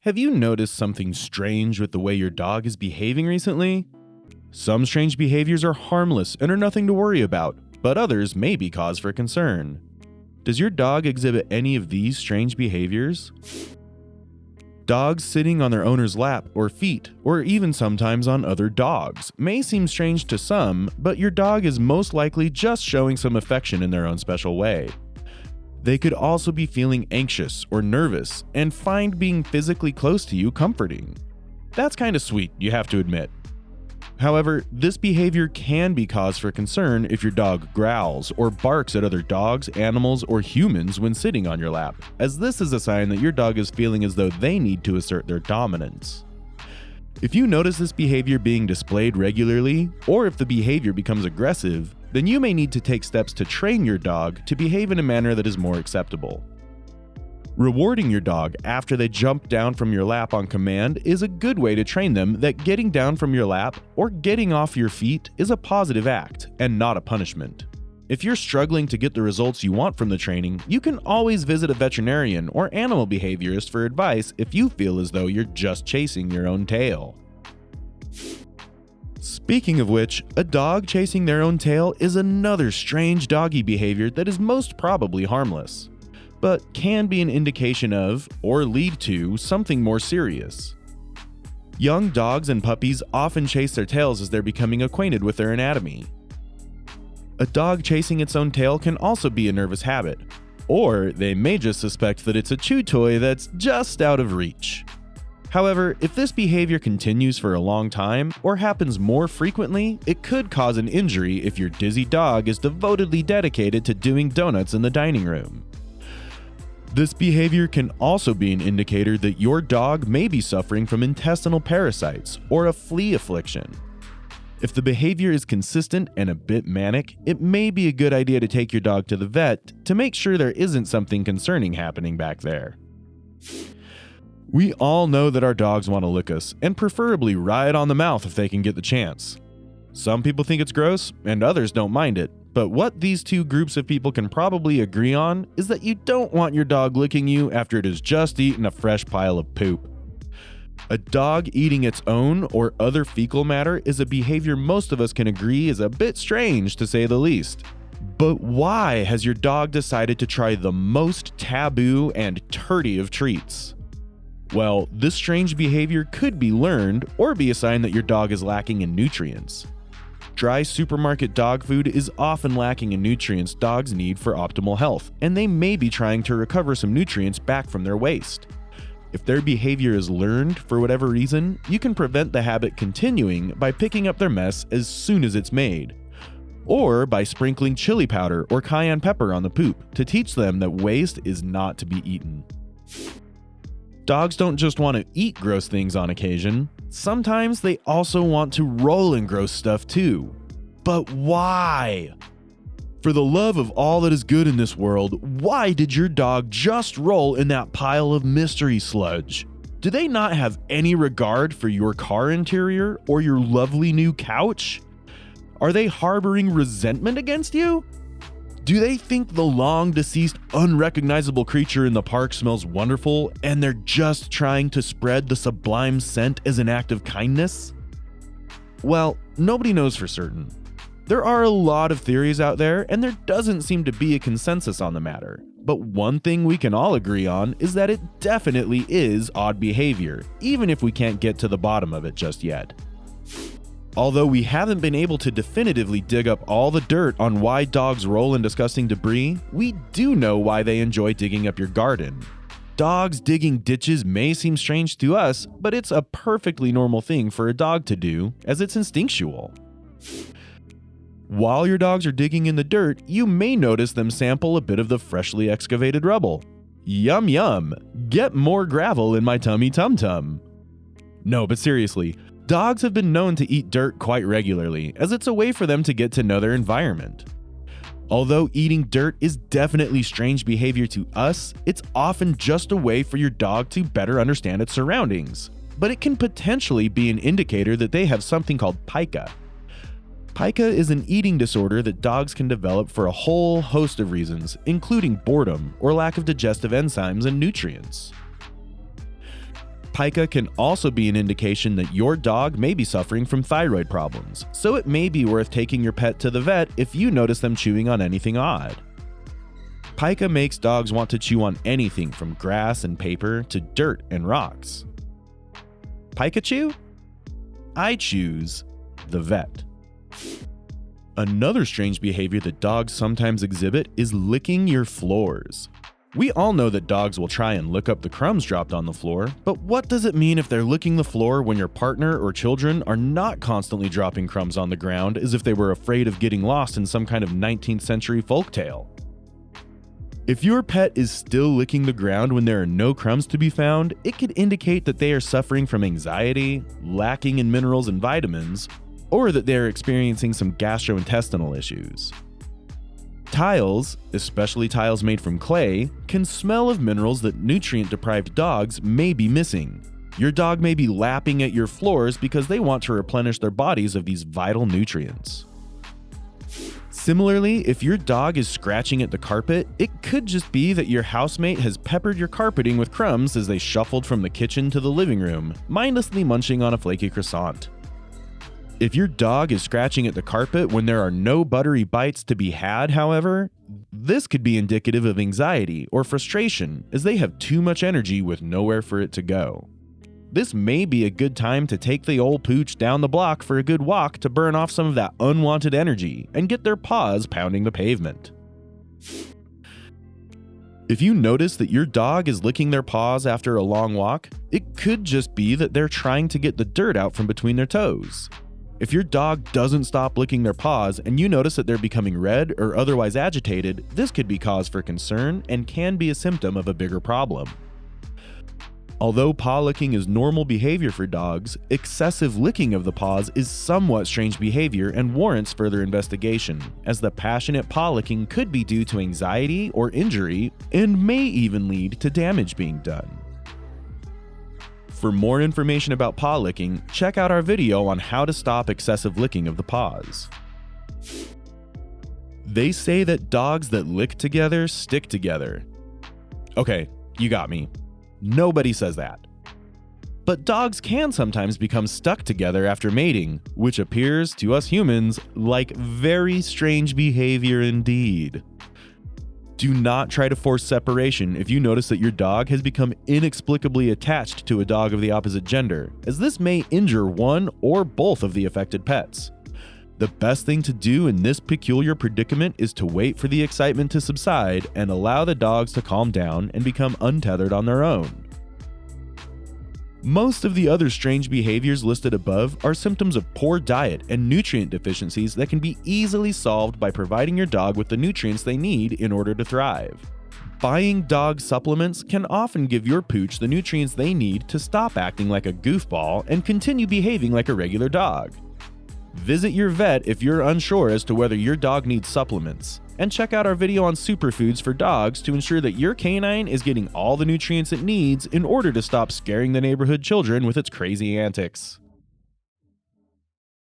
Have you noticed something strange with the way your dog is behaving recently? Some strange behaviors are harmless and are nothing to worry about, but others may be cause for concern. Does your dog exhibit any of these strange behaviors? Dogs sitting on their owner's lap or feet, or even sometimes on other dogs, may seem strange to some, but your dog is most likely just showing some affection in their own special way. They could also be feeling anxious or nervous and find being physically close to you comforting. That's kind of sweet, you have to admit. However, this behavior can be cause for concern if your dog growls or barks at other dogs, animals, or humans when sitting on your lap, as this is a sign that your dog is feeling as though they need to assert their dominance. If you notice this behavior being displayed regularly, or if the behavior becomes aggressive, then you may need to take steps to train your dog to behave in a manner that is more acceptable. Rewarding your dog after they jump down from your lap on command is a good way to train them that getting down from your lap or getting off your feet is a positive act and not a punishment. If you're struggling to get the results you want from the training, you can always visit a veterinarian or animal behaviorist for advice if you feel as though you're just chasing your own tail. Speaking of which, a dog chasing their own tail is another strange doggy behavior that is most probably harmless, but can be an indication of, or lead to, something more serious. Young dogs and puppies often chase their tails as they're becoming acquainted with their anatomy. A dog chasing its own tail can also be a nervous habit, or they may just suspect that it's a chew toy that's just out of reach. However, if this behavior continues for a long time or happens more frequently, it could cause an injury if your dizzy dog is devotedly dedicated to doing donuts in the dining room. This behavior can also be an indicator that your dog may be suffering from intestinal parasites or a flea affliction. If the behavior is consistent and a bit manic, it may be a good idea to take your dog to the vet to make sure there isn't something concerning happening back there. We all know that our dogs want to lick us, and preferably right on the mouth if they can get the chance. Some people think it's gross, and others don't mind it, but what these two groups of people can probably agree on is that you don't want your dog licking you after it has just eaten a fresh pile of poop. A dog eating its own or other fecal matter is a behavior most of us can agree is a bit strange to say the least. But why has your dog decided to try the most taboo and turdy of treats? Well, this strange behavior could be learned or be a sign that your dog is lacking in nutrients. Dry supermarket dog food is often lacking in nutrients dogs need for optimal health, and they may be trying to recover some nutrients back from their waste. If their behavior is learned for whatever reason, you can prevent the habit continuing by picking up their mess as soon as it's made, or by sprinkling chili powder or cayenne pepper on the poop to teach them that waste is not to be eaten. Dogs don't just want to eat gross things on occasion, sometimes they also want to roll in gross stuff too. But why? For the love of all that is good in this world, why did your dog just roll in that pile of mystery sludge? Do they not have any regard for your car interior or your lovely new couch? Are they harboring resentment against you? Do they think the long-deceased, unrecognizable creature in the park smells wonderful and they're just trying to spread the sublime scent as an act of kindness? Well, nobody knows for certain. There are a lot of theories out there, and there doesn't seem to be a consensus on the matter. But one thing we can all agree on is that it definitely is odd behavior, even if we can't get to the bottom of it just yet. Although we haven't been able to definitively dig up all the dirt on why dogs roll in disgusting debris, we do know why they enjoy digging up your garden. Dogs digging ditches may seem strange to us, but it's a perfectly normal thing for a dog to do, as it's instinctual. While your dogs are digging in the dirt, you may notice them sample a bit of the freshly excavated rubble. Yum yum! Get more gravel in my tummy tum tum. No, but seriously, dogs have been known to eat dirt quite regularly, as it's a way for them to get to know their environment. Although eating dirt is definitely strange behavior to us, it's often just a way for your dog to better understand its surroundings. But it can potentially be an indicator that they have something called pica. Pica is an eating disorder that dogs can develop for a whole host of reasons, including boredom or lack of digestive enzymes and nutrients. Pica can also be an indication that your dog may be suffering from thyroid problems, so it may be worth taking your pet to the vet if you notice them chewing on anything odd. Pica makes dogs want to chew on anything from grass and paper to dirt and rocks. Pikachu? I choose the vet. Another strange behavior that dogs sometimes exhibit is licking your floors. We all know that dogs will try and lick up the crumbs dropped on the floor, but what does it mean if they're licking the floor when your partner or children are not constantly dropping crumbs on the ground as if they were afraid of getting lost in some kind of 19th century folktale? If your pet is still licking the ground when there are no crumbs to be found, it could indicate that they are suffering from anxiety, lacking in minerals and vitamins, or that they are experiencing some gastrointestinal issues. Tiles, especially tiles made from clay, can smell of minerals that nutrient-deprived dogs may be missing. Your dog may be lapping at your floors because they want to replenish their bodies of these vital nutrients. Similarly, if your dog is scratching at the carpet, it could just be that your housemate has peppered your carpeting with crumbs as they shuffled from the kitchen to the living room, mindlessly munching on a flaky croissant. If your dog is scratching at the carpet when there are no buttery bites to be had, however, this could be indicative of anxiety or frustration as they have too much energy with nowhere for it to go. This may be a good time to take the old pooch down the block for a good walk to burn off some of that unwanted energy and get their paws pounding the pavement. If you notice that your dog is licking their paws after a long walk, it could just be that they're trying to get the dirt out from between their toes. If your dog doesn't stop licking their paws and you notice that they're becoming red or otherwise agitated, this could be cause for concern and can be a symptom of a bigger problem. Although paw licking is normal behavior for dogs, excessive licking of the paws is somewhat strange behavior and warrants further investigation, as the passionate paw licking could be due to anxiety or injury and may even lead to damage being done. For more information about paw licking, check out our video on how to stop excessive licking of the paws. They say that dogs that lick together stick together. Okay, you got me. Nobody says that. But dogs can sometimes become stuck together after mating, which appears to us humans like very strange behavior indeed. Do not try to force separation if you notice that your dog has become inexplicably attached to a dog of the opposite gender, as this may injure one or both of the affected pets. The best thing to do in this peculiar predicament is to wait for the excitement to subside and allow the dogs to calm down and become untethered on their own. Most of the other strange behaviors listed above are symptoms of poor diet and nutrient deficiencies that can be easily solved by providing your dog with the nutrients they need in order to thrive. Buying dog supplements can often give your pooch the nutrients they need to stop acting like a goofball and continue behaving like a regular dog. Visit your vet if you're unsure as to whether your dog needs supplements, and check out our video on superfoods for dogs to ensure that your canine is getting all the nutrients it needs in order to stop scaring the neighborhood children with its crazy antics.